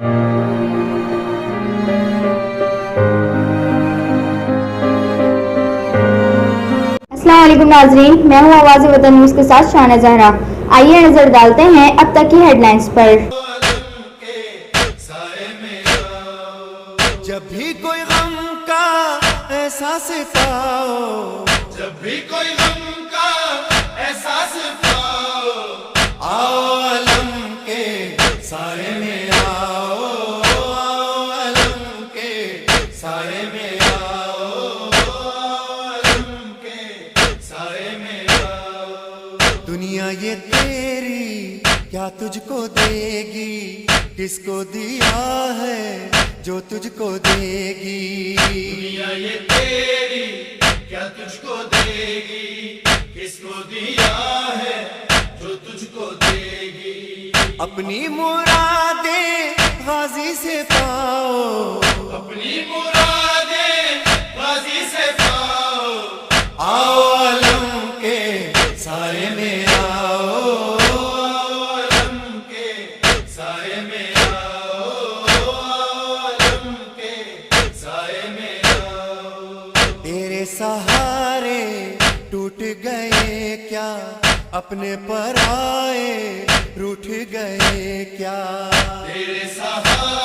السلام علیکم ناظرین، میں ہوں آواز وطن نیوز کے ساتھ شانہ زہرا۔ آئیے نظر ڈالتے ہیں اب تک کی ہیڈ لائنز پر۔ جب بھی کوئی غم کا احساس پاؤ، جب بھی کوئی غم کا احساس پاؤ، آؤ علم کے سائے میں آؤ، آؤ علم کے سائے میں آؤ، علم کے سائے میں آؤ۔ دنیا یہ تیری کیا تجھ کو دے گی، کس کو دیا ہے جو تجھ کو دے گی، دنیا یہ تیری کیا تجھ کو دے گی، کس کو دیا ہے جو تجھ کو دے گی۔ اپنی مرادیں غازی سے پاؤ، اپنی مرادیں غازی سے پاؤ، آؤ علم کے سائے میں آؤ، علم کے سائے میں آؤ، علم کے سائے میں آؤ۔ تیرے سہارے ٹوٹ گئے کیا، اپنے پر آئے روٹھ گئے کیا، تیرے سہارے